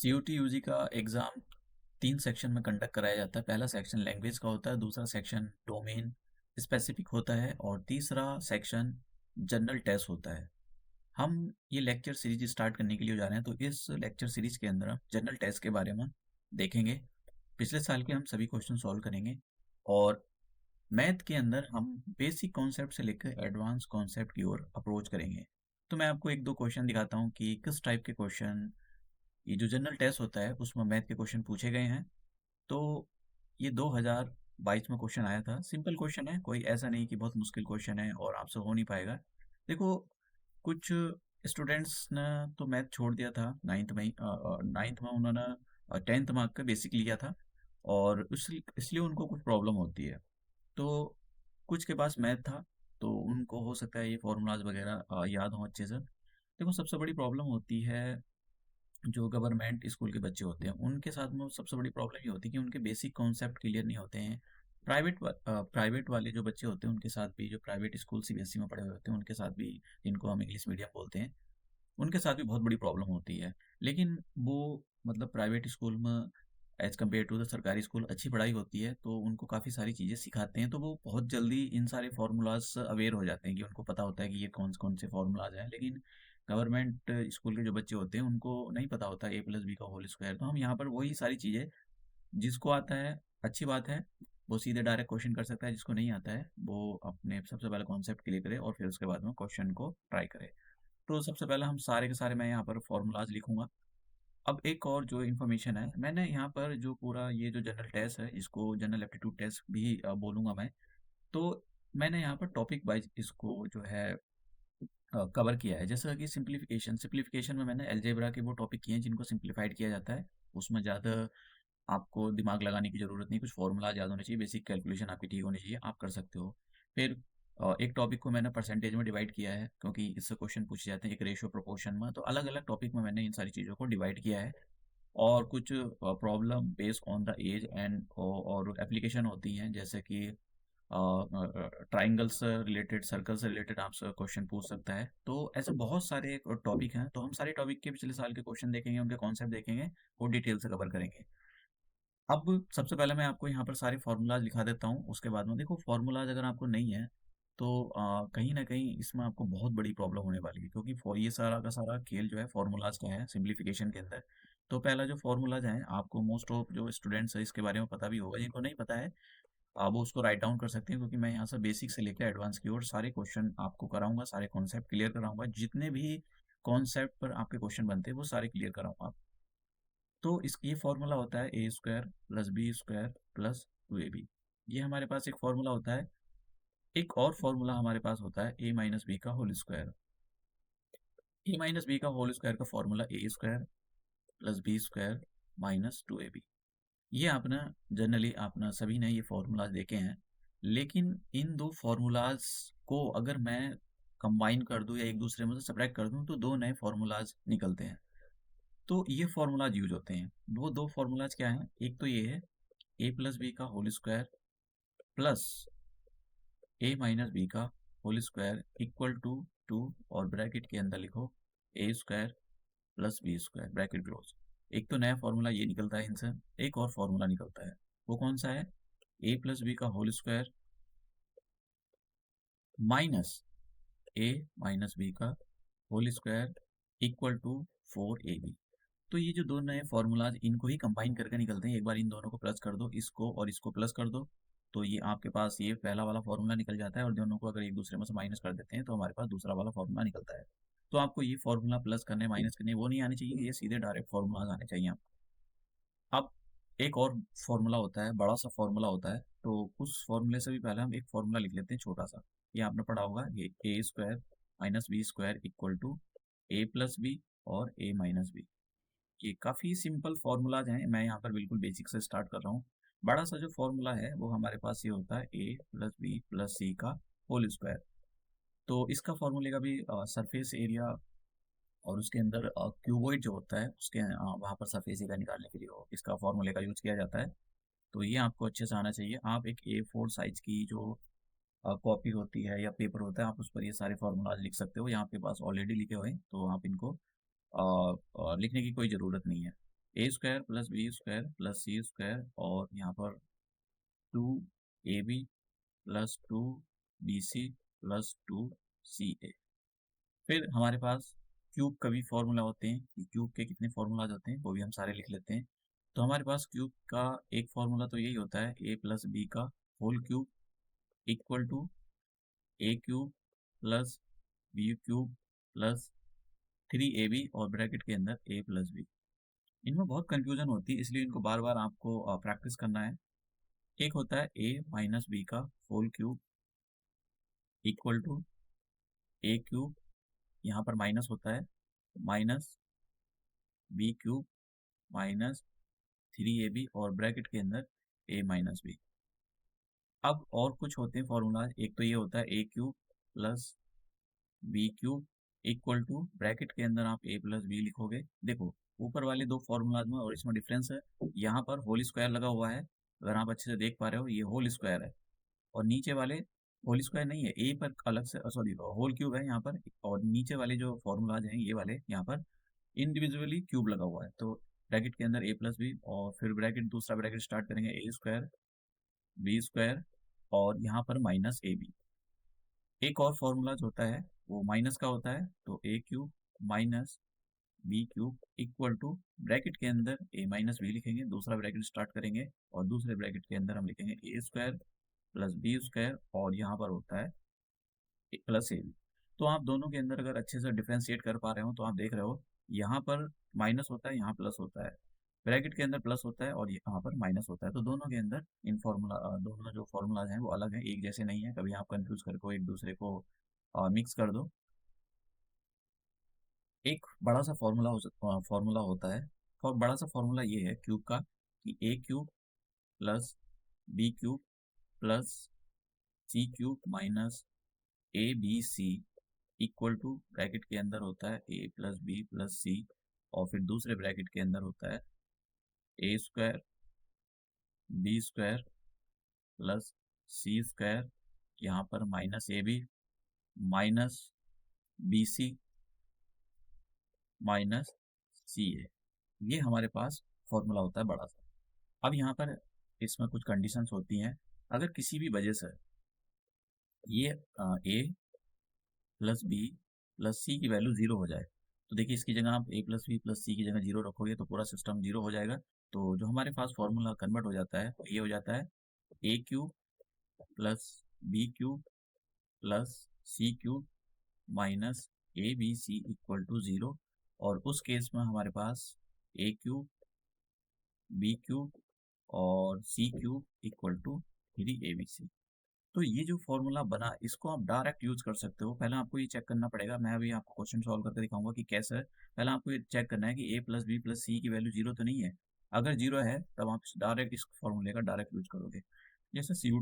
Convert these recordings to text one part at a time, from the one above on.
CUT UG का exam 3 section में conduct कराया जाता है। पहला सेक्शन लैंग्वेज का होता है, दूसरा सेक्शन डोमेन स्पेसिफिक होता है और तीसरा सेक्शन जनरल टेस्ट होता है। हम ये लेक्चर सीरीज स्टार्ट करने के लिए जा रहे हैं, तो इस लेक्चर सीरीज के अंदर हम जनरल टेस्ट के बारे में देखेंगे। पिछले साल के हम सभी क्वेश्चन सॉल्व करेंगे और मैथ के अंदर हम बेसिक कॉन्सेप्ट से लेकर एडवांस कॉन्सेप्ट की ओर अप्रोच करेंगे। तो मैं आपको 1-2 क्वेश्चन दिखाता हूँ कि किस टाइप के क्वेश्चन ये जो जनरल टेस्ट होता है उसमें मैथ के क्वेश्चन पूछे गए हैं। तो ये 2022 में क्वेश्चन आया था। सिंपल क्वेश्चन है, कोई ऐसा नहीं कि बहुत मुश्किल क्वेश्चन है और आपसे हो नहीं पाएगा। देखो, कुछ स्टूडेंट्स ने तो मैथ छोड़ दिया था 9th में उन्होंने 10th मार्क का बेसिक लिया था और इसलिए उनको कुछ प्रॉब्लम होती है। तो कुछ के पास मैथ था, तो उनको हो सकता है ये फॉर्मूलाज वगैरह याद हों अच्छे से। देखो, सबसे बड़ी प्रॉब्लम होती है जो गवर्नमेंट स्कूल के बच्चे होते हैं उनके साथ में सबसे बड़ी प्रॉब्लम ये होती है कि उनके बेसिक कॉन्सेप्ट क्लियर नहीं होते हैं। प्राइवेट वाले जो बच्चे होते हैं उनके साथ भी, जो प्राइवेट स्कूल सीबीएसई में पढ़े हुए होते हैं उनके साथ भी, जिनको हम इंग्लिश मीडियम बोलते हैं, उनके साथ भी बहुत बड़ी प्रॉब्लम होती है। लेकिन वो मतलब प्राइवेट स्कूल में एज़ कम्पेयर टू द सरकारी स्कूल अच्छी पढ़ाई होती है, तो उनको काफ़ी सारी चीज़ें सिखाते हैं, तो वो बहुत जल्दी इन सारे फ़ॉर्मूलाज़ से अवेयर हो जाते हैं कि उनको पता होता है कि ये कौन-कौन से फ़ॉर्मूलाज़ हैं। लेकिन गवर्नमेंट स्कूल के जो बच्चे होते हैं, उनको नहीं पता होता ए प्लस बी का होल स्क्वायर। तो हम यहाँ पर वही सारी चीज़ें, जिसको आता है अच्छी बात है, वो सीधे डायरेक्ट क्वेश्चन कर सकता है, जिसको नहीं आता है, वो अपने सबसे पहले कॉन्सेप्ट क्लियर करे और फिर उसके बाद में क्वेश्चन को ट्राई करे। तो सबसे पहले हम सारे के सारे मैं यहाँ पर फ़ॉर्मूलाज़ लिखूँगा। अब एक और जो इन्फॉर्मेशन है, मैंने यहाँ पर जो पूरा ये जो जनरल टेस्ट है, इसको जनरल एप्टीट्यूड टेस्ट भी बोलूँगा मैं। तो मैंने यहाँ पर टॉपिक वाइज़ इसको जो है कवर किया है। जैसा कि सिम्प्लिफिकेशन में मैंने अलजेब्रा के वो टॉपिक किए हैं जिनको सिम्प्लीफाइड किया जाता है। उसमें ज़्यादा आपको दिमाग लगाने की ज़रूरत नहीं, कुछ फ़ॉर्मूलाज़ याद होने चाहिए, बेसिक कैलकुलेशन आपकी ठीक होनी चाहिए, आप कर सकते हो। फिर एक टॉपिक को मैंने परसेंटेज में डिवाइड किया है, क्योंकि इससे क्वेश्चन पूछे जाते हैं एक रेशियो प्रोपोर्शन में, तो अलग-अलग टॉपिक में मैंने इन सारी चीज़ों को डिवाइड किया है। और कुछ problem based on the age and और एप्लीकेशन होती हैं, जैसे कि ट्राइंगल से रिलेटेड, सर्कल से रिलेटेड आपसे क्वेश्चन पूछ सकता है। तो ऐसे बहुत सारे टॉपिक हैं, तो हम सारे टॉपिक के पिछले साल के क्वेश्चन देखेंगे, उनके कॉन्सेप्ट देखेंगे और डिटेल से कवर करेंगे। अब सबसे पहले मैं आपको यहाँ पर सारे फार्मूलाज लिखा देता हूँ, उसके बाद में देखो, फार्मूलाज अगर आपको नहीं है तो कहीं ना कहीं इसमें आपको बहुत बड़ी प्रॉब्लम होने वाली है, क्योंकि ये सारा का सारा खेल जो है फार्मूलाज का है सिंप्लीफिकेशन के अंदर। तो पहला जो फार्मूलाज है, आपको मोस्ट ऑफ जो स्टूडेंट्स है इसके बारे में पता भी होगा, जिनको नहीं पता है आप वो उसको राइट डाउन कर सकते हैं, क्योंकि मैं यहाँ से बेसिक से लेकर एडवांस की ओर सारे क्वेश्चन आपको कराऊंगा, सारे कॉन्सेप्ट क्लियर कराऊंगा, जितने भी कॉन्सेप्ट पर आपके क्वेश्चन बनते हैं वो सारे क्लियर कराऊंगा। तो इस ये फॉर्मूला होता है A square plus B square plus 2ab। ये हमारे पास एक फॉर्मूला होता है। एक और फॉर्मूला हमारे पास होता है ए माइनस बी का whole square. A minus B का होल स्क्वायर का formula A square plus B square minus 2ab। ये आपने जनरली आपने सभी ने ये फॉर्मूलाज देखे हैं, लेकिन इन दो फॉर्मूलाज को अगर मैं कंबाइन कर दूं या एक दूसरे में से सब्ट्रैक्ट कर दूं तो दो नए फॉर्मूलाज निकलते हैं। तो ये फॉर्मूलाज यूज होते हैं। वो दो फॉर्मूलाज क्या हैं? एक तो ये है ए प्लस बी का whole square plus A minus B का होल स्क्वायर इक्वल टू 2, और ब्रैकेट के अंदर लिखो A square plus B square bracket close. एक तो नया फॉर्मूला ये निकलता है इनसे। एक और फॉर्मूला निकलता है, वो कौन सा है? ए प्लस बी का whole square minus a minus B का whole square equal to 4ab। तो ये जो दो नए फॉर्मूलाज, इनको ही कंबाइन करके निकलते हैं। एक बार इन दोनों को प्लस कर दो, इसको और इसको प्लस कर दो, तो ये आपके पास ये पहला वाला फॉर्मूला निकल जाता है, और दोनों को अगर एक दूसरे में से माइनस कर देते हैं तो हमारे पास दूसरा वाला फॉर्मूला निकलता है। तो आपको ये फॉर्मूला प्लस करने माइनस करने वो नहीं आने चाहिए, ये सीधे डायरेक्ट फॉर्मूलाज आने चाहिए आपको। अब एक और फॉर्मूला होता है, बड़ा सा फॉर्मूला होता है, तो उस फॉर्मूले से भी पहले हम एक फॉर्मूला लिख लेते हैं छोटा सा। ये आपने पढ़ा होगा, ये A square minus B square equal to A plus B और ए माइनस बी। ये काफ़ी सिंपल फार्मूलाज हैं, मैं यहाँ पर बिल्कुल बेसिक से स्टार्ट कर रहा हूँ। बड़ा सा जो फार्मूला है वो हमारे पास ये होता है ए प्लस बी प्लस सी का होल स्क्वायर। तो इसका फार्मूले का भी सरफेस एरिया और उसके अंदर क्यूबॉइड जो होता है उसके वहाँ पर सरफेस एरिया निकालने के लिए इसका फार्मूले का यूज़ किया जाता है। तो ये आपको अच्छे से आना चाहिए। आप एक A4 साइज की जो कॉपी होती है या पेपर होता है, आप उस पर ये सारे फार्मूलाज लिख सकते हो। यहाँ आपके पास ऑलरेडी लिखे हुए हैं, तो आप इनको लिखने की कोई ज़रूरत नहीं है। A square plus B square plus C square और यहाँ पर 2ab plus 2bc plus 2ca। फिर हमारे पास क्यूब का भी फॉर्मूला होते हैं कि क्यूब के कितने फॉर्मूलाज होते हैं वो भी हम सारे लिख लेते हैं। तो हमारे पास क्यूब का एक फॉर्मूला तो यही होता है a प्लस बी का whole cube equal to a cube plus B cube plus 3ab और ब्रैकेट के अंदर a प्लस बी। इनमें बहुत कंफ्यूजन होती है इसलिए इनको बार बार आपको प्रैक्टिस करना है। एक होता है a माइनस बी का whole cube equal to a cube, यहाँ पर माइनस होता है minus B cube minus 3ab और ब्रैकेट के अंदर a माइनस बी। अब और कुछ होते हैं फॉर्मूला, एक तो ये होता है A cube plus B cube equal to bracket के अंदर आप a प्लस बी लिखोगे। देखो ऊपर वाले दो फॉर्मूलाज में और इसमें डिफरेंस है, यहाँ पर होल स्क्वायर लगा हुआ है, अगर आप अच्छे से देख पा रहे हो ये होल स्क्वायर है, और नीचे वाले होल स्क्वायर नहीं है, ए पर अलग से सॉरी होल क्यूब है यहाँ पर, और नीचे वाले जो फॉर्मूलाज हैं ये वाले यहाँ पर इंडिविजुअली क्यूब लगा हुआ है। तो ब्रैकेट के अंदर a प्लस बी और फिर ब्रैकेट दूसरा ब्रैकेट स्टार्ट करेंगे ए स्क्वायर बी स्क्वायर और यहाँ पर माइनस ए बी। एक और फॉर्मूला जो होता है वो माइनस का होता है, तो A cube minus B cube equal to bracket के अंदर ए माइनस बी लिखेंगे, दूसरा ब्रैकेट स्टार्ट करेंगे और दूसरे ब्रैकेट के अंदर हम लिखेंगे ए स्क्वायर प्लस बी स्क्वायर और यहाँ पर होता है प्लस ए बी। तो आप दोनों के अंदर अगर अच्छे से डिफ्रेंशिएट कर पा रहे हो तो आप देख रहे हो यहाँ पर माइनस होता है, यहाँ प्लस होता है, ब्रैकेट के अंदर प्लस होता है और यहाँ पर माइनस होता है। तो दोनों के अंदर इन फॉर्मूला दोनों जो फॉर्मूलाज हैं वो अलग हैं, एक जैसे नहीं है, कभी आप कंफ्यूज करके एक दूसरे को मिक्स कर दो। एक बड़ा सा फॉर्मूला होता है, और बड़ा सा फॉर्मूला ये है क्यूब का कि A cube plus B cube plus C cube minus A B C equal to bracket के अंदर होता है ए प्लस बी प्लस सी और फिर दूसरे ब्रैकेट के अंदर होता है A square B square plus C square, यहाँ पर minus A B minus B C minus C A. ये हमारे पास फॉर्मूला होता है बड़ा सा। अब यहाँ पर इसमें कुछ कंडीशंस होती हैं, अगर किसी भी वजह से ये ए प्लस बी प्लस सी की वैल्यू जीरो हो जाए, तो देखिए इसकी जगह आप ए प्लस बी प्लस सी की जगह जीरो रखोगे तो पूरा सिस्टम जीरो हो जाएगा। तो जो हमारे पास फॉर्मूला कन्वर्ट हो जाता है ये हो जाता है A cube plus B cube plus C cube minus A B C equal to zero, और उस केस में हमारे पास ए क्यूब बी क्यूब और C cube equal to 3abc। तो ये जो फॉर्मूला बना इसको आप डायरेक्ट यूज कर सकते हो। पहले आपको ये चेक करना पड़ेगा, मैं अभी आपको क्वेश्चन सॉल्व करके दिखाऊंगा कि कैसे है। पहले आपको ये चेक करना है कि ए प्लस बी प्लस सी की वैल्यू जीरो तो नहीं है, अगर जीरो है तब आप डायरेक्ट इस फॉर्मूले का डायरेक्ट यूज करोगे। जैसे सी यू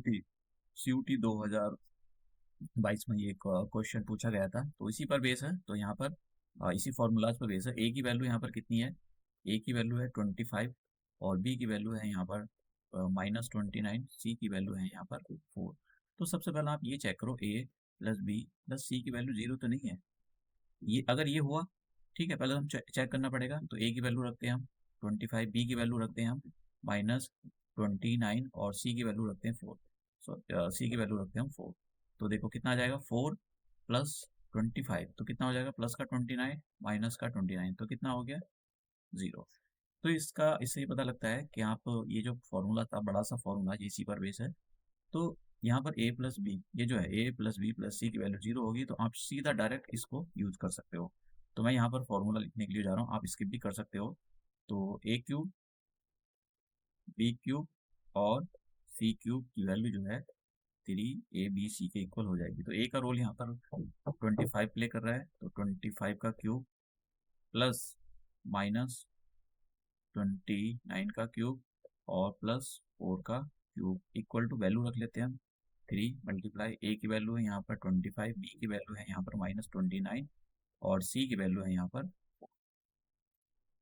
टी 2022 में ये क्वेश्चन पूछा गया था, तो इसी पर बेस है। तो यहाँ पर इसी फॉर्मूलाज पर बेस है। ए की वैल्यू यहाँ पर कितनी है, ए की वैल्यू है 25 और बी की वैल्यू है यहाँ पर -29, सी की वैल्यू है यहाँ पर 4। तो सबसे पहले आप ये चेक करो ए प्लस बी प्लस सी की वैल्यू जीरो तो नहीं है। ये अगर ये हुआ ठीक है, पहले हम चेक करना पड़ेगा। तो ए की वैल्यू रखते हैं हम 25, बी की वैल्यू रखते हैं हम -29 और सी की वैल्यू रखते हैं 4। सी की वैल्यू रखते हैं हम 4। तो देखो कितना आ जाएगा 4 प्लस 25 तो कितना हो जाएगा, प्लस का 29 माइनस का 29 तो कितना हो गया 0। तो इसका इससे ये पता लगता है कि आप ये जो फॉर्मूला था बड़ा सा फॉर्मूला ये इसी पर बेस है। तो यहाँ पर ए प्लस बी ये जो है ए प्लस बी प्लस सी की वैल्यू जीरो होगी, तो आप सीधा डायरेक्ट इसको यूज कर सकते हो। तो मैं यहाँ पर फॉर्मूला लिखने के लिए जा रहा हूँ, आप स्किप भी कर सकते हो। तो ए क्यूब बी क्यूब और सी क्यूब की वैल्यू जो है 3abc के इक्वल हो जाएगी। तो ए का रोल यहाँ पर 25 प्ले कर रहा है, तो 25 का क्यूब प्लस माइनस 29 का क्यूब और प्लस 4 का क्यूब इक्वल टू वैल्यू रख लेते हैं हम 3 मल्टीप्लाई ए की वैल्यू है यहाँ पर 25, बी की वैल्यू है यहाँ पर -29 और सी की वैल्यू है यहाँ पर।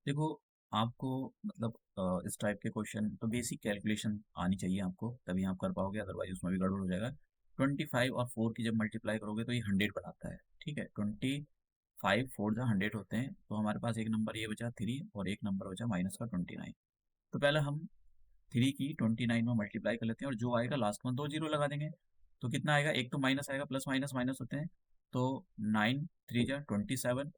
देखो आपको मतलब इस टाइप के क्वेश्चन तो बेसिक कैलकुलेशन आनी चाहिए आपको, तभी आप कर पाओगे, अदरवाइज उसमें भी गड़बड़ हो जाएगा। 25 और 4 की जब मल्टीप्लाई करोगे तो ये 100 बनाता है, ठीक है। 25 5 4 जा 100 होते हैं, तो हमारे पास एक नंबर ये बचा 3 और एक नंबर बचा माइनस का 29। तो पहले हम 3 की 29 में मल्टीप्लाई कर लेते हैं और जो आएगा लास्ट में 2 जीरो लगा देंगे। तो कितना आएगा, एक तो माइनस आएगा, प्लस माइनस माइनस होते हैं, तो 9 3 जा 27।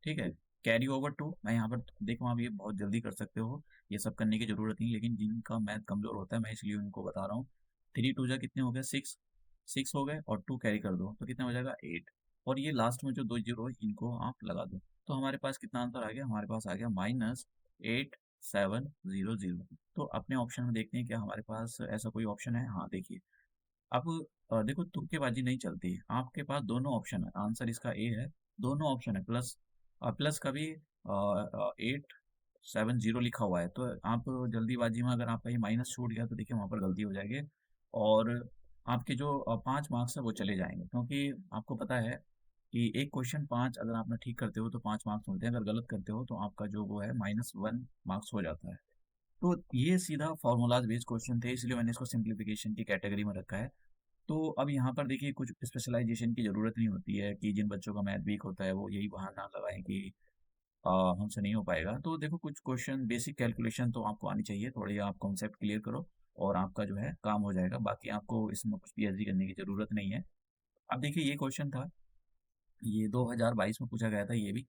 ठीक है, कैरी ओवर टू, मैं यहाँ पर देखो, आप ये बहुत जल्दी कर सकते हो, ये सब करने की जरूरत नहीं, लेकिन जिनका मैथ कमजोर होता है मैं इसलिए उनको बता रहा हूँ। 3 2 जा कितने हो गए, 6 6 हो गए, और 2 कैरी कर दो तो कितना हो जाएगा 8। और ये लास्ट में जो 2 जीरो है इनको आप लगा दो, तो हमारे पास कितना आंसर आ गया, हमारे पास आ गया -8700। तो अपने ऑप्शन में देखते हैं क्या हमारे पास ऐसा कोई ऑप्शन है। हाँ देखिए, अब देखो तुक्केबाजी नहीं चलती, आपके पास दोनों ऑप्शन है, आंसर इसका ए है, दोनों ऑप्शन है, प्लस प्लस का भी 870 लिखा हुआ है, तो आप जल्दीबाजी में अगर आपका ये माइनस छूट गया तो देखिए वहाँ पर गलती हो जाएगी, और आपके जो 5 मार्क्स है वो चले जाएंगे, क्योंकि आपको पता है कि एक क्वेश्चन 5 अगर आपने ठीक करते हो तो 5 मार्क्स मिलते हैं, अगर गलत करते हो तो आपका जो वो है -1 मार्क्स हो जाता है। तो ये सीधा फॉर्मूलाज बेस्ड क्वेश्चन थे, इसलिए मैंने इसको सिंप्लीफिकेशन की कैटेगरी में रखा है। तो अब यहाँ पर देखिए कुछ स्पेशलाइजेशन की ज़रूरत नहीं होती है कि जिन बच्चों का मैथ वीक होता है वो यही बहाना लगाएं कि हमसे नहीं हो पाएगा। तो देखो कुछ क्वेश्चन बेसिक कैलकुलेशन तो आपको आनी चाहिए, थोड़ी आप कॉन्सेप्ट क्लियर करो और आपका जो है काम हो जाएगा, बाकी आपको इसमें कुछ पीएचडी करने की ज़रूरत नहीं है। अब देखिए ये क्वेश्चन था, ये 2022 में पूछा गया था ये भी,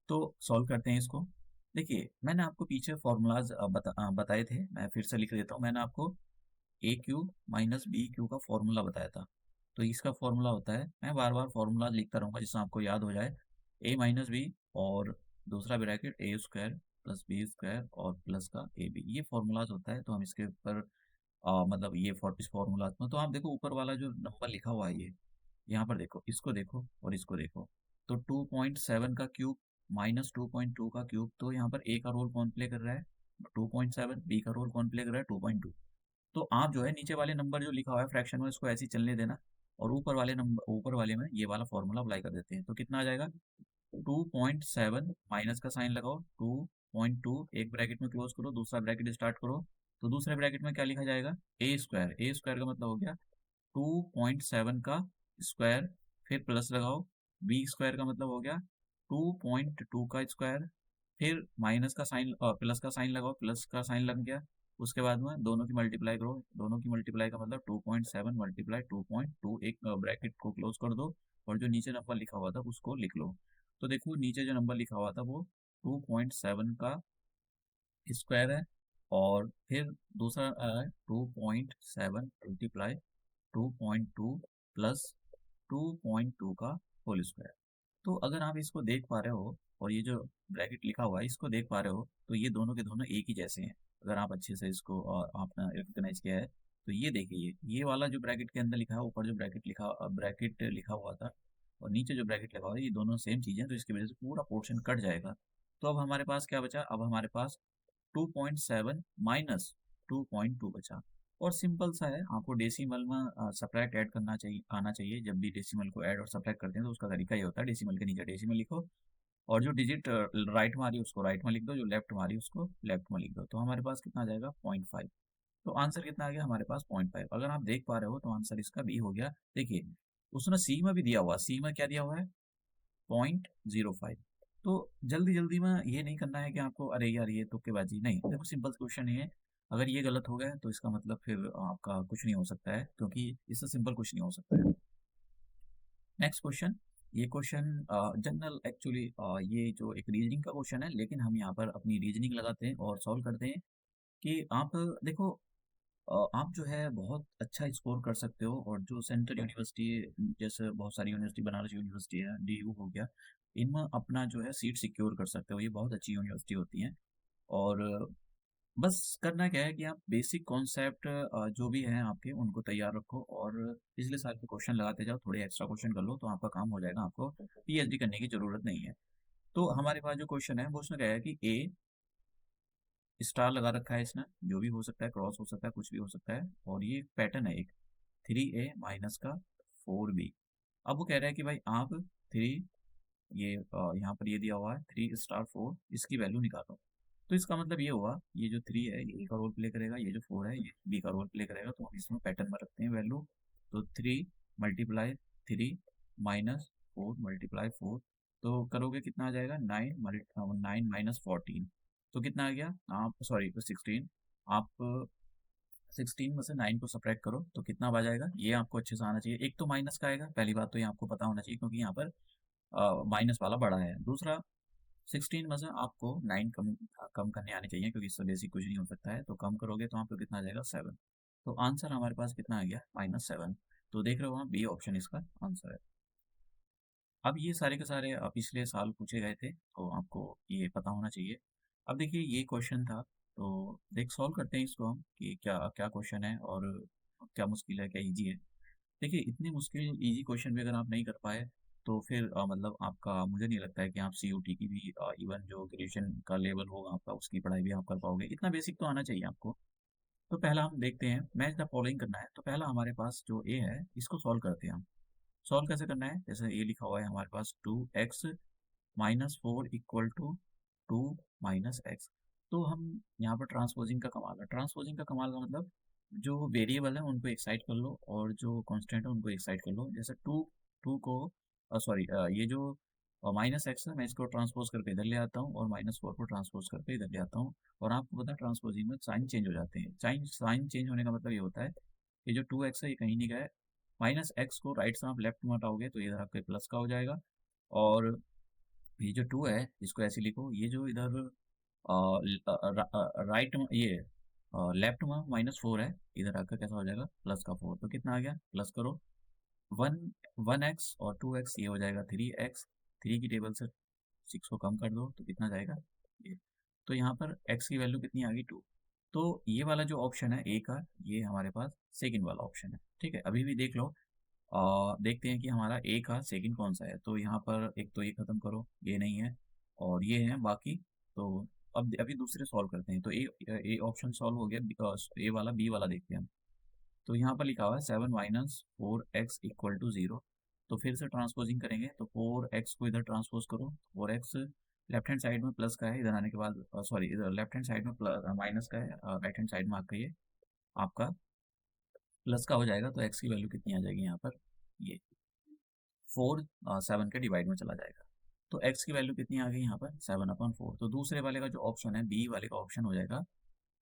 तो सॉल्व करते हैं इसको। देखिए मैंने आपको पीछे फॉर्मूलाज बताए थे, मैं फिर से लिख देता हूँ। मैंने आपको ए क्यू माइनस बी क्यू का फॉर्मूला बताया था, तो इसका फॉर्मूला होता है, मैं बार बार फॉर्मूला लिखता रहूँगा जिससे आपको याद हो जाए, ए माइनस बी और दूसरा ब्रैकेट ए स्क्वायर प्लस बी स्क्वायर और प्लस का ए बी, ये फॉर्मूलाज होता है। तो हम इसके ऊपर मतलब ये इस फॉर्मूलाज में तो आप देखो ऊपर वाला जो नंबर लिखा हुआ है ये, यहाँ पर देखो, इसको देखो और इसको देखो, तो 2.7 का क्यूब माइनस 2.2 का क्यूब, तो यहाँ पर ए का रोल कौन प्ले कर रहा है, 2.7, बी का रोल कौन प्ले कर रहा है, 2.2। तो आप जो है नीचे वाले नंबर जो लिखा हुआ है फ्रैक्शन में उसको ऐसे ही चलने देना, और ऊपर वाले नंबर, ऊपर वाले में ये वाला फॉर्मूला अप्लाई कर देते हैं, तो कितना आ जाएगा, 2.7 माइनस का साइन लगाओ, 2.2 एक ब्रैकेट में क्लोज करो, दूसरा ब्रैकेट स्टार्ट करो, तो दूसरे ब्रैकेट में क्या लिखा जाएगा, ए स्क्वायर, ए स्क्वायर का मतलब हो गया 2.7 का स्क्वायर, फिर प्लस लगाओ, बी स्क्वायर का मतलब हो गया 2.2 का स्क्वायर, फिर माइनस का साइन प्लस का साइन लगाओ, प्लस का साइन लग गया, उसके बाद में दोनों की मल्टीप्लाई करो, दोनों की मल्टीप्लाई का मतलब 2.7 मल्टीप्लाई 2.2, एक ब्रैकेट को क्लोज कर दो, और जो नीचे नंबर लिखा हुआ था उसको लिख लो। तो देखो नीचे जो नंबर लिखा हुआ था वो 2.7 का स्क्वायर है, और फिर दूसरा 2.7 मल्टीप्लाई 2.2 प्लस 2.2 का होल स्क्वायर। तो अगर आप इसको देख पा रहे हो और ये जो ब्रैकेट लिखा हुआ है इसको देख पा रहे हो, तो ये दोनों के दोनों एक ही जैसे हैं। अगर आप अच्छे से इसको आपने रिकग्नाइज किया है, तो ये देखिए, ये वाला जो ब्रैकेट के अंदर लिखा है, ऊपर जो ब्रैकेट लिखा हुआ था और नीचे जो ब्रैकेट लगा हुआ है, ये दोनों सेम चीज़ें, तो इसकी वजह से पूरा पोर्शन कट जाएगा। तो अब हमारे पास क्या बचा, अब हमारे पास 2.7 माइनस 2.2 बचा, और सिंपल सा है, आपको डेसिमल में सब्ट्रैक्ट ऐड करना चाहिए, आना चाहिए। जब भी डेसिमल को ऐड और सब्ट्रैक्ट करते हैं तो उसका तरीका ये होता है, डेसिमल के नीचे डेसिमल लिखो, और जो डिजिट राइट में आ रही है उसको राइट में लिख दो, जो लेफ्ट में आ रही है उसको लेफ्ट में लिख दो, तो हमारे पास कितना आ जाएगा 0.5। तो आंसर कितना आ गया हमारे पास 0.5। अगर आप देख पा रहे हो तो आंसर इसका बी हो गया। देखिए उसने सी में भी दिया हुआ, सी में क्या दिया हुआ है, 0.05। तो जल्दी जल्दी में ये नहीं करना है कि आपको अरे यार ये तुक्केबाजी, नहीं, देखो सिंपल क्वेश्चन है, अगर ये गलत हो गया तो इसका मतलब फिर आपका कुछ नहीं हो सकता है, क्योंकि इससे सिंपल कुछ नहीं हो सकता है। नेक्स्ट क्वेश्चन, ये क्वेश्चन जनरल एक्चुअली, ये जो एक रीजनिंग का क्वेश्चन है, लेकिन हम यहाँ पर अपनी रीजनिंग लगाते हैं और सॉल्व करते हैं कि आप देखो, आप जो है बहुत अच्छा स्कोर कर सकते हो, और जो सेंट्रल यूनिवर्सिटी, जैसे बहुत सारी यूनिवर्सिटी, बनारस यूनिवर्सिटी है, डीयू हो गया, इनमें अपना जो है सीट सिक्योर कर सकते हो, ये बहुत अच्छी यूनिवर्सिटी होती हैं। और बस करना क्या है कि आप बेसिक कॉन्सेप्ट जो भी हैं आपके उनको तैयार रखो, और पिछले साल के क्वेश्चन लगाते जाओ, थोड़े एक्स्ट्रा क्वेश्चन कर लो तो आपका काम हो जाएगा, आपको पीएचडी करने की जरूरत नहीं है। तो हमारे पास जो क्वेश्चन है वो उसमें क्या है कि ए स्टार लगा रखा है इसने, जो भी हो सकता है, क्रॉस हो सकता है, कुछ भी हो सकता है, और ये पैटर्न है एक 3a माइनस का 4b। अब वो कह रहा है कि भाई आप 3, ये यहाँ पर ये दिया हुआ है 3 स्टार 4, इसकी वैल्यू निकालो। तो इसका मतलब ये हुआ, ये जो 3 है ये ए का रोल प्ले करेगा, ये जो 4 है ये बी का रोल प्ले करेगा, तो हम इसमें पैटर्न में रखते हैं वैल्यू। तो 3 मल्टीप्लाई 3 माइनस 4 मल्टीप्लाई 4, तो करोगे कितना आ जाएगा, 9 तो कितना आ गया, आप सॉरी 16, आप 16 में से 9 को सब्ट्रैक्ट करो तो कितना आ जाएगा, ये आपको अच्छे से आना चाहिए। एक तो माइनस का आएगा, पहली बात तो ये आपको पता होना चाहिए क्योंकि यहाँ पर माइनस वाला बड़ा है। दूसरा 16 में से आपको 9 कम कम करने आने चाहिए क्योंकि इससे बेसिक कुछ नहीं हो सकता है, तो कम करोगे तो आपको कितना आ जाएगा, 7। तो आंसर हमारे पास कितना आ गया, -7। तो देख रहे हो आप, बी ऑप्शन इसका आंसर है। अब ये सारे के सारे पिछले साल पूछे गए थे तो आपको ये पता होना चाहिए। अब देखिए ये क्वेश्चन था, तो देख सॉल्व करते हैं इसको हम कि क्या क्या क्वेश्चन है और क्या मुश्किल है क्या इजी है। देखिए इतनी मुश्किल इजी क्वेश्चन भी अगर आप नहीं कर पाए तो फिर मतलब आपका, मुझे नहीं लगता है कि आप सीयूटी की भी इवन जो ग्रेजुएशन का लेवल होगा आपका उसकी पढ़ाई भी आप कर पाओगे। इतना बेसिक तो आना चाहिए आपको। तो पहला हम देखते हैं, मैच द फॉलोइंग करना है। तो पहला हमारे पास जो ए है इसको सॉल्व करते हैं हम। सॉल्व कैसे करना है, जैसे ये लिखा हुआ है हमारे पास 2x-4 इक्वल टू 2 - x। तो हम यहाँ पर ट्रांसपोजिंग का कमाल है। ट्रांसपोजिंग का कमाल का मतलब जो वेरिएबल है उनको एक साइड कर लो और जो कांस्टेंट है उनको एक साइड कर लो। जैसे टू टू को सॉरी ये जो -x है मैं इसको ट्रांसपोज करके इधर ले आता हूँ और -4 को ट्रांसपोज करके इधर ले आता हूँ। और आपको पता है ट्रांसपोजिंग में साइन चेंज हो जाते हैं। साइन साइन चेंज होने का मतलब ये होता है कि जो 2x है ये कहीं नहीं गया है। -x को राइट से आप लेफ्ट में हटाओगे तो इधर आपके प्लस का हो जाएगा। और ये जो 2 है इसको ऐसे लिखो, ये जो इधर राइट में ये लेफ्ट में -4 है, इधर आकर कैसा हो जाएगा, प्लस का 4। तो कितना आ गया, प्लस करो 1 1x और 2x, ये हो जाएगा 3x। 3 की टेबल से 6 को कम कर दो तो कितना जाएगा ये। तो यहाँ पर x की वैल्यू कितनी आ गई, 2। तो ये वाला जो ऑप्शन है ए का, ये हमारे पास सेकंड वाला ऑप्शन है। ठीक है, अभी भी देख लो। देखते हैं कि हमारा ए का सेकंड कौन सा है। तो यहाँ पर एक तो ये खत्म करो, ये नहीं है और ये है बाकी। तो अब अभी दूसरे सॉल्व करते हैं। तो ए ऑप्शन सॉल्व हो गया, बिकॉज ए वाला, बी वाला देखते हैं हम। तो यहाँ पर लिखा हुआ है 7-4x इक्वल टू 0। तो फिर से ट्रांसपोजिंग करेंगे तो 4x को इधर ट्रांसपोज करो। 4x लेफ्ट हैंड साइड में प्लस का है, इधर आने के बाद सॉरी इधर लेफ्ट हैंड साइड में माइनस का है, राइट हैंड साइड में आकर ये आपका प्लस का हो जाएगा। तो x की वैल्यू कितनी आ जाएगी यहाँ पर, ये 4 7 के डिवाइड में चला जाएगा। तो x की वैल्यू कितनी आ गई यहाँ पर, 7/4। तो दूसरे वाले का जो ऑप्शन है, बी वाले का ऑप्शन हो जाएगा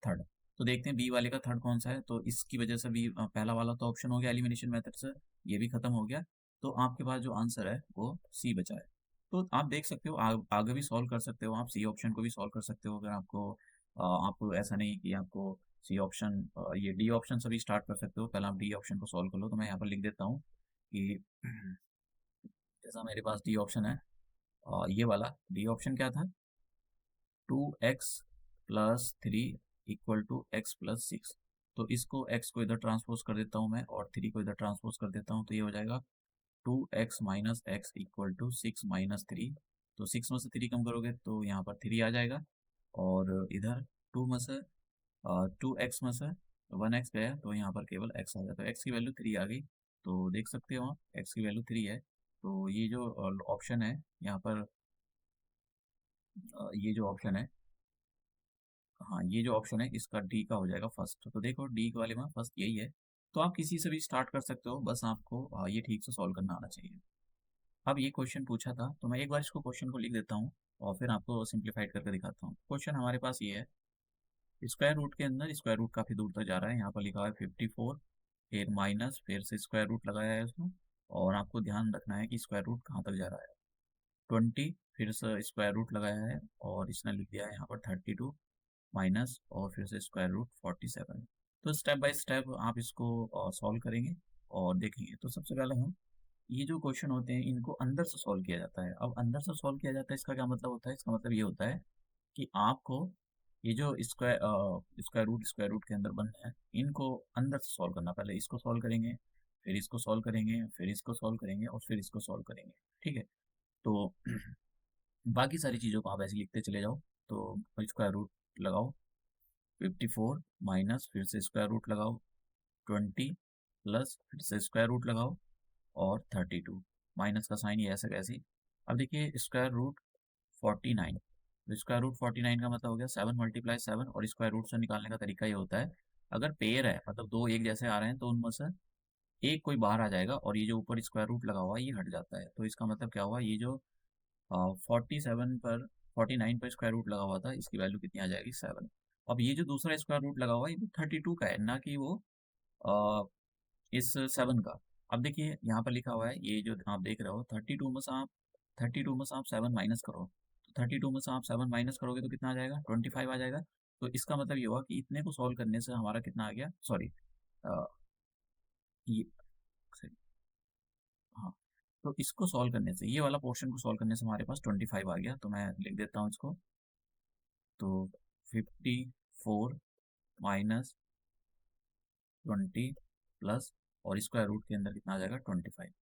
थर्ड। तो देखते हैं बी वाले का थर्ड कौन सा है। तो इसकी वजह से बी पहला वाला तो ऑप्शन हो गया एलिमिनेशन मेथड से, ये भी खत्म हो गया। तो आपके पास जो आंसर है वो सी बचा है। तो आप देख सकते हो, आगे भी सॉल्व कर सकते हो, आप सी ऑप्शन को भी सॉल्व कर सकते हो। अगर आपको आपको ऐसा नहीं कि आपको सी ऑप्शन, ये डी ऑप्शन से भी स्टार्ट कर सकते हो। पहले आप डी ऑप्शन को सॉल्व कर लो। तो मैं यहाँ पर लिख देता हूँ कि जैसा मेरे पास डी ऑप्शन है, ये वाला डी ऑप्शन क्या था, 2x+3 इक्वल टू x+6। तो इसको x को इधर ट्रांसपोज कर देता हूँ मैं और 3 को इधर ट्रांसपोज कर देता हूँ। तो ये हो जाएगा 2x - x इक्वल टू 6-3। तो 6 में से 3 कम करोगे तो यहाँ पर 3 आ जाएगा। और इधर 2 में से 2x में से 1x गया तो यहाँ पर केवल x आ गया। तो x की वैल्यू 3 आ गई। तो देख सकते हो आप, x की वैल्यू 3 है। तो ये जो ऑप्शन है यहाँ पर, ये जो ऑप्शन है, हाँ ये जो ऑप्शन है इसका डी का हो जाएगा फर्स्ट। तो देखो डी वाले में फर्स्ट यही है। तो आप किसी से भी स्टार्ट कर सकते हो, बस आपको ये ठीक से सॉल्व करना आना चाहिए। अब ये क्वेश्चन पूछा था तो मैं एक बार इसको क्वेश्चन को लिख देता हूँ और फिर आपको सिंप्लीफाइड करके दिखाता हूँ। क्वेश्चन हमारे पास ये है, स्क्वायर रूट के अंदर स्क्वायर रूट काफ़ी दूर तक जा रहा है। यहाँ पर लिखा है 54, फिर माइनस, फिर से स्क्वायर रूट लगाया है उसमें। और आपको ध्यान रखना है कि स्क्वायर रूट कहाँ तक जा रहा है। 20, फिर से स्क्वायर रूट लगाया है और इसने लिख दिया है यहाँ पर 32 माइनस और फिर से स्क्वायर रूट 47। तो स्टेप बाय स्टेप आप इसको सॉल्व करेंगे और देखेंगे। तो सबसे पहले हम, ये जो क्वेश्चन होते हैं इनको अंदर से सॉल्व किया जाता है। अब अंदर से सॉल्व किया जाता है, इसका क्या मतलब होता है, इसका मतलब ये होता है कि आपको ये जो स्क्वायर रूट के अंदर बनना है, इनको अंदर से सॉल्व करना। पहले इसको सॉल्व करेंगे, फिर इसको सॉल्व करेंगे, फिर इसको सॉल्व करेंगे और फिर इसको सॉल्व करेंगे। ठीक है, तो बाकी सारी चीज़ों को आप ऐसे लिखते चले जाओ। तो स्क्वायर रूट लगाओ 54 माइनस, फिर से स्क्वायर रूट लगाओ 20 प्लस, फिर से स्क्वायर रूट लगाओ और 32। माइनस का साइन ये ऐसे कैसे। अब देखिए स्क्वायर रूट 49। तो स्क्वायर रूट 49 का मतलब हो गया 7 × 7। और स्क्वायर रूट से निकालने का तरीका ये होता है, अगर पेयर है मतलब दो एक जैसे आ रहे हैं तो उनमें से एक कोई बाहर आ जाएगा और ये जो ऊपर स्क्वायर रूट लगा हुआ है ये हट जाता है। तो इसका मतलब क्या हुआ, ये जो 47 पर 49 पर स्क्वायर रूट लगा हुआ था, इसकी वैल्यू कितनी आ जाएगी 7। अब ये जो दूसरा स्क्वायर रूट लगा हुआ है ये 32 का है, ना कि वो अ, इस 7 का। अब देखिए यहाँ पर लिखा हुआ है, ये जो आप देख रहे हो 32 में से आप 7 माइनस करो, तो 32 में से आप 7 माइनस करोगे तो कितना आ जाएगा, 25 आ जाएगा। तो इसका मतलब ये हुआ कि इतने को सॉल्व करने से हमारा कितना आ गया, सॉरी ये सॉरी, हाँ, तो इसको सॉल्व करने से, ये वाला पोर्शन को सॉल्व करने से हमारे पास 25 आ गया। तो मैं लिख देता हूँ इसको। तो 54 माइनस 20 प्लस, और स्क्वायर रूट के अंदर कितना आ जाएगा, 25।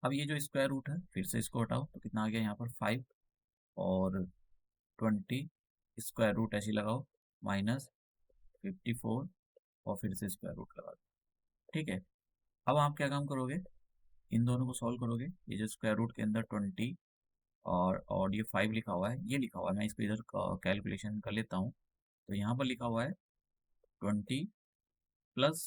अब ये जो स्क्वायर रूट है फिर से इसको हटाओ तो कितना आ गया यहाँ पर 5, और 20 स्क्वायर रूट ऐसे ही लगाओ, माइनस 54, और फिर से स्क्वायर रूट लगा दो। ठीक है, अब आप क्या काम करोगे, इन दोनों को सॉल्व करोगे। ये जो स्क्वायर रूट के अंदर 20 और ये 5 लिखा हुआ है, ये लिखा हुआ है, मैं इसको इधर कैलकुलेशन कर लेता हूँ। तो यहाँ पर लिखा हुआ है 20 प्लस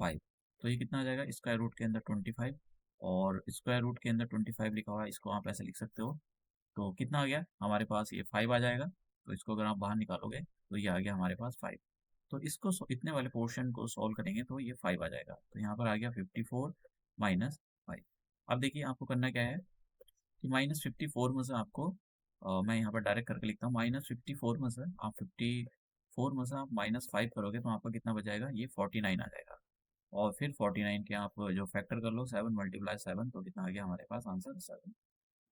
5, तो ये कितना आ जाएगा, स्क्वायर रूट के अंदर 25, और स्क्वायर रूट के अंदर 25 लिखा हुआ है, इसको आप ऐसे लिख सकते हो। तो कितना आ गया हमारे पास, ये 5 आ जाएगा। तो इसको अगर आप बाहर निकालोगे तो ये आ गया हमारे पास 5। तो इसको इतने वाले पोर्शन को सॉल्व करेंगे तो ये 5 आ जाएगा। तो यहाँ पर आ गया 54 माइनस 5। अब देखिए आपको करना क्या है कि -54 में से आपको मैं यहाँ पर डायरेक्ट करके लिखता हूँ, -54 में से आप 54 में से आप -5 करोगे तो आपका कितना बचाएगा, ये 49 आ जाएगा। और फिर 49 के आप जो फैक्टर कर लो, 7 मल्टीप्लाई 7, तो कितना आ गया हमारे पास आंसर 7।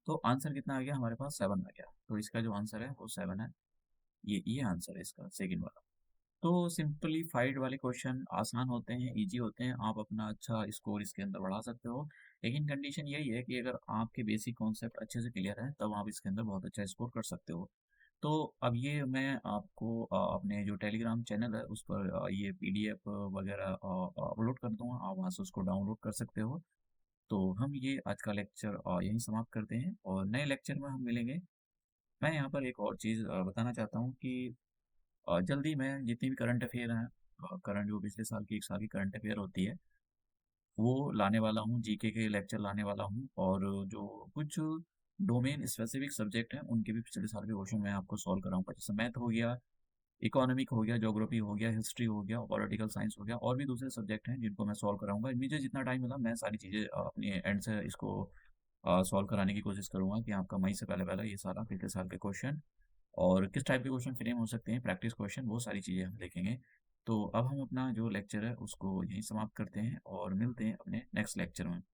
तो आंसर कितना आ गया हमारे पास, 7 आ गया। तो इसका जो आंसर है वो 7 है। ये आंसर है इसका, सेकंड वाला। तो सिंपलीफाइड वाले क्वेश्चन आसान होते हैं, इजी होते हैं, आप अपना अच्छा स्कोर इसके अंदर बढ़ा सकते हो। लेकिन कंडीशन यही है कि अगर आपके बेसिक कॉन्सेप्ट अच्छे से क्लियर है तब आप इसके अंदर बहुत अच्छा स्कोर कर सकते हो। तो अब ये मैं आपको अपने जो टेलीग्राम चैनल है उस पर ये पीडीएफ वगैरह अपलोड कर दूंगा, आप वहाँ से उसको डाउनलोड कर सकते हो। तो हम ये आज का लेक्चर यहीं समाप्त करते हैं, और नए लेक्चर में हम मिलेंगे। मैं यहाँ पर एक और चीज़ बताना चाहता हूँ कि जल्दी मैं जितनी भी करंट अफेयर हैं, करंट जो पिछले साल की, एक साल की करंट अफेयर होती है, वो लाने वाला हूँ, जीके के लेक्चर लाने वाला हूँ। और जो कुछ डोमेन स्पेसिफिक सब्जेक्ट हैं उनके भी पिछले साल के क्वेश्चन मैं आपको सॉल्व कराऊंगा, जैसे मैथ हो गया, इकोनॉमिक हो गया, ज्योग्राफी हो गया, हिस्ट्री हो गया, पॉलिटिकल साइंस हो गया, और भी दूसरे सब्जेक्ट हैं जिनको मैं सॉल्व कराऊंगा। मुझे जितना टाइम मिला मैं सारी चीज़ें अपने एंड से इसको सॉल्व कराने की कोशिश करूंगा कि आपका मई से पहले पहले ये सारा पिछले साल के क्वेश्चन और किस टाइप के क्वेश्चन फ्रेम हो सकते हैं, प्रैक्टिस क्वेश्चन, वो सारी चीज़ें हम देखेंगे। तो अब हम अपना जो लेक्चर है उसको यहीं समाप्त करते हैं और मिलते हैं अपने नेक्स्ट लेक्चर में।